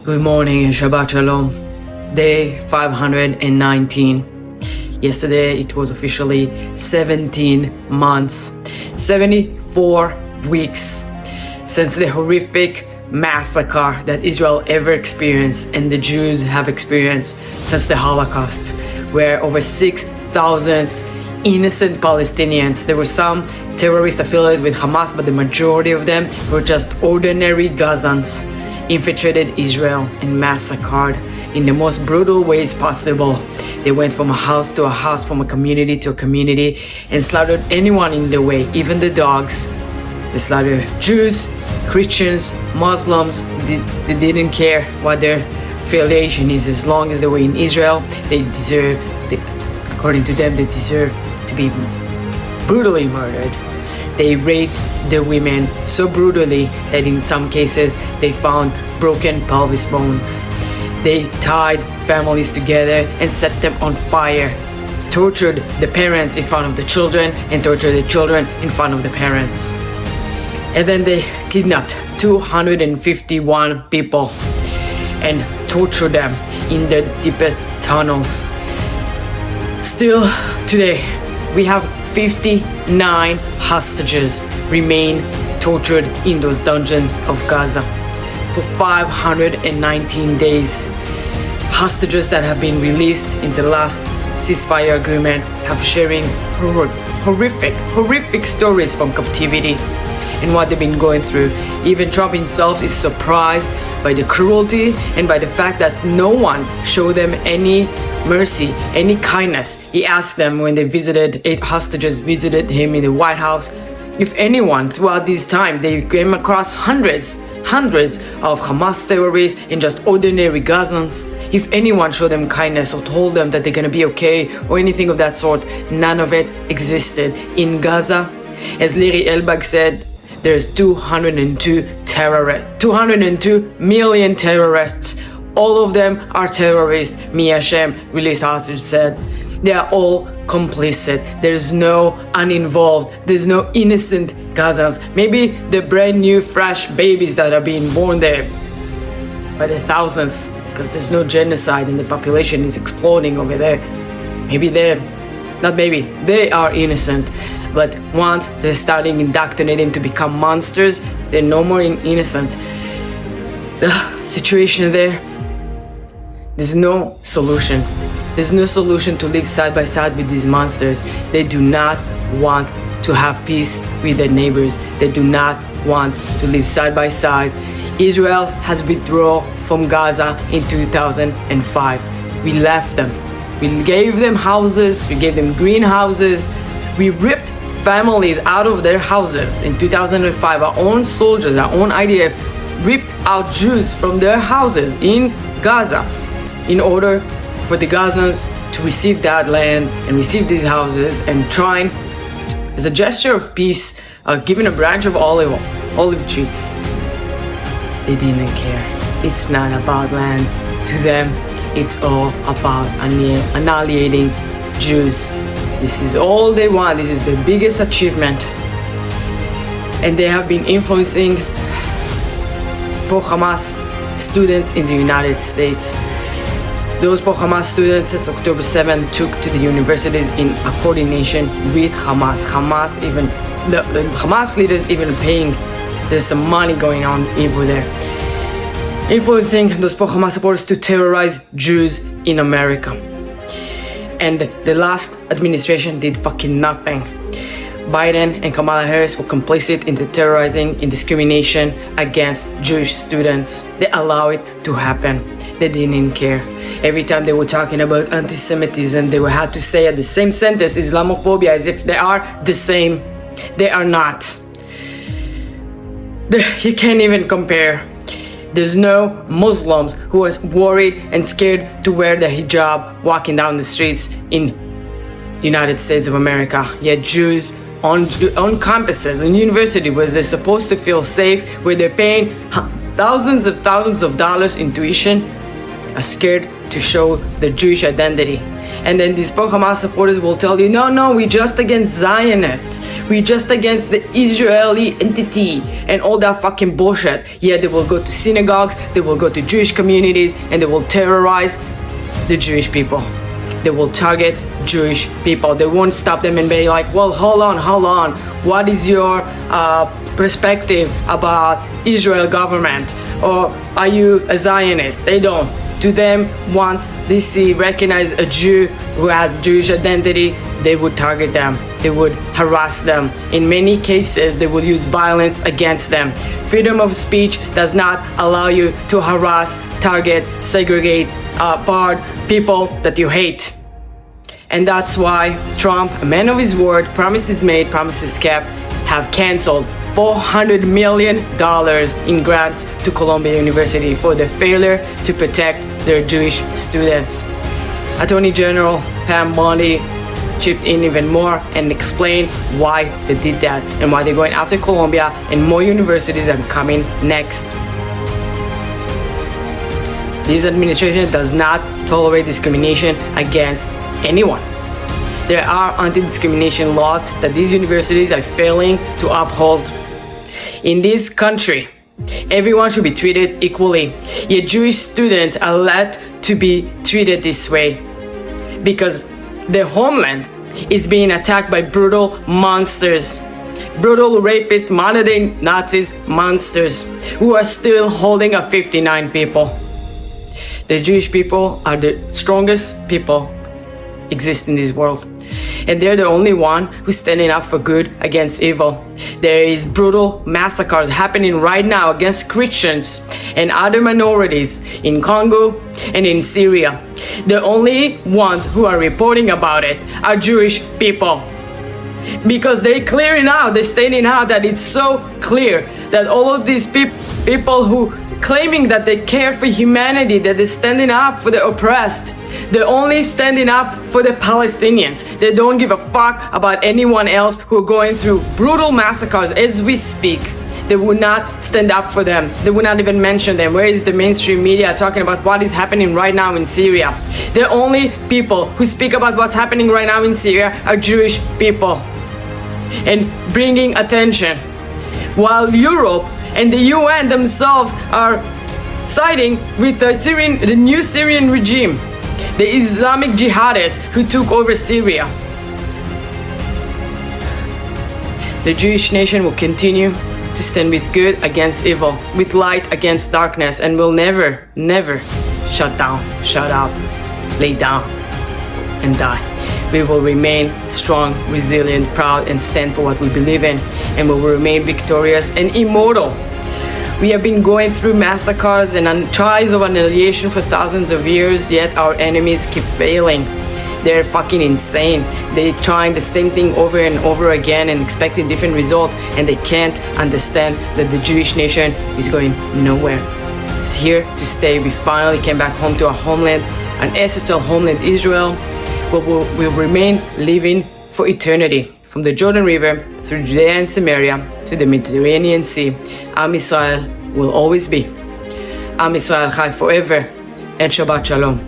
Good morning and Shabbat Shalom. Day 519. Yesterday it was officially 17 months, 74 weeks since the horrific massacre that Israel ever experienced and the Jews have experienced since the Holocaust, where over 6,000 innocent Palestinians, there were some terrorists affiliated with Hamas, but the majority of them were just ordinary Gazans, infiltrated Israel and massacred in the most brutal ways possible. They went from a house to a house, from a community to a community, and slaughtered anyone in the way, even the dogs. They slaughtered Jews, Christians, Muslims. They didn't care what their affiliation is. As long as they were in Israel, according to them, they deserved to be brutally murdered. They raped the women so brutally that in some cases they found broken pelvis bones. They tied families together and set them on fire, tortured the parents in front of the children, and tortured the children in front of the parents. And then they kidnapped 251 people and tortured them in the deepest tunnels. Still today, we have 59 hostages remain tortured in those dungeons of Gaza for 519 days. Hostages that have been released in the last ceasefire agreement have sharing horrific stories from captivity and what they've been going through. Even Trump himself is surprised by the cruelty and by the fact that no one showed them any mercy, any kindness. He asked them when they visited, 8 hostages visited him in the White House, if anyone throughout this time they came across hundreds of Hamas terrorists and just ordinary Gazans, if anyone showed them kindness or told them that they're gonna be okay or anything of that sort. None of it existed in Gaza. As Liri Elbag said, there's 202 million terrorists. All of them are terrorists. Mi Hashem, released hostage, said. They are all complicit. There's no uninvolved. There's no innocent Gazans. Maybe the brand new fresh babies that are being born there by the thousands, because there's no genocide and the population is exploding over there. They are innocent. But once they're starting indoctrinating to become monsters, they're no more innocent. The situation there, there's no solution. There's no solution to live side by side with these monsters. They do not want to have peace with their neighbors. They do not want to live side by side. Israel has withdrawn from Gaza in 2005. We left them. We gave them houses. We gave them greenhouses. We ripped families out of their houses in 2005. Our own soldiers, our own IDF ripped out Jews from their houses in Gaza in order for the Gazans to receive that land and receive these houses, and trying as a gesture of peace, giving a branch of olive tree. They didn't care. It's not about land. To them, it's all about annihilating Jews. This is all they want. This is the biggest achievement. And they have been influencing pro-Hamas students in the United States. Those pro-Hamas students since October 7 took to the universities in a coordination with Hamas. The Hamas leaders even paying. There's some money going on over there, influencing those pro-Hamas supporters to terrorize Jews in America. And the last administration did fucking nothing. Biden and Kamala Harris were complicit in the terrorizing and discrimination against Jewish students. They allow it to happen. They didn't care. Every time they were talking about anti-Semitism, they had to say at the same sentence Islamophobia, as if they are the same. They are not. You can't even compare. There's no Muslims who are worried and scared to wear the hijab walking down the streets in United States of America. Yet Jews on campuses, on university, where they're supposed to feel safe, where they're paying thousands of dollars in tuition, are scared to show their Jewish identity. And then these pro-Hamas supporters will tell you, no, we're just against Zionists. We're just against the Israeli entity and all that fucking bullshit. Yeah, they will go to synagogues, they will go to Jewish communities, and they will terrorize the Jewish people. They will target Jewish people. They won't stop them and be like, well, hold on. What is your perspective about Israel government? Or are you a Zionist? They don't. To them, once they recognize a Jew who has Jewish identity, they would target them. They would harass them. In many cases, they will use violence against them. Freedom of speech does not allow you to harass, target, segregate, bar people that you hate. And that's why Trump, a man of his word, promises made, promises kept, have canceled $400 million in grants to Columbia University for the failure to protect their Jewish students. Attorney General Pam Bondi chipped in even more and explained why they did that and why they're going after Columbia, and more universities are coming next. This administration does not tolerate discrimination against anyone. There are anti-discrimination laws that these universities are failing to uphold. In this country, everyone should be treated equally, yet Jewish students are allowed to be treated this way because their homeland is being attacked by brutal monsters, brutal rapist, modern-day Nazis, monsters who are still holding up 59 people. The Jewish people are the strongest people exist in this world, and they're the only one who's standing up for good against evil. There is brutal massacres happening right now against Christians and other minorities in Congo and in Syria. The only ones who are reporting about it are Jewish people, because they're clearing out, they're stating out that it's so clear that all of these people who claiming that they care for humanity, that they're standing up for the oppressed, they're only standing up for the Palestinians. They don't give a fuck about anyone else who are going through brutal massacres as we speak. They would not stand up for them. They would not even mention them. Where is the mainstream media talking about what is happening right now in Syria? The only people who speak about what's happening right now in Syria are Jewish people and bringing attention, while Europe and the UN themselves are siding with the new Syrian regime, the Islamic jihadists who took over Syria. The Jewish nation will continue to stand with good against evil, with light against darkness, and will never, never shut down, shut up, lay down, and die. We will remain strong, resilient, proud, and stand for what we believe in, and we will remain victorious and immortal. We have been going through massacres and trials of annihilation for thousands of years, yet our enemies keep failing. They're fucking insane. They're trying the same thing over and over again and expecting different results, and they can't understand that the Jewish nation is going nowhere. It's here to stay. We finally came back home to our homeland, an ancestral homeland, Israel, but we'll remain living for eternity. From the Jordan River through Judea and Samaria to the Mediterranean Sea, Am Israel will always be. Am Israel Chai forever, and Shabbat Shalom.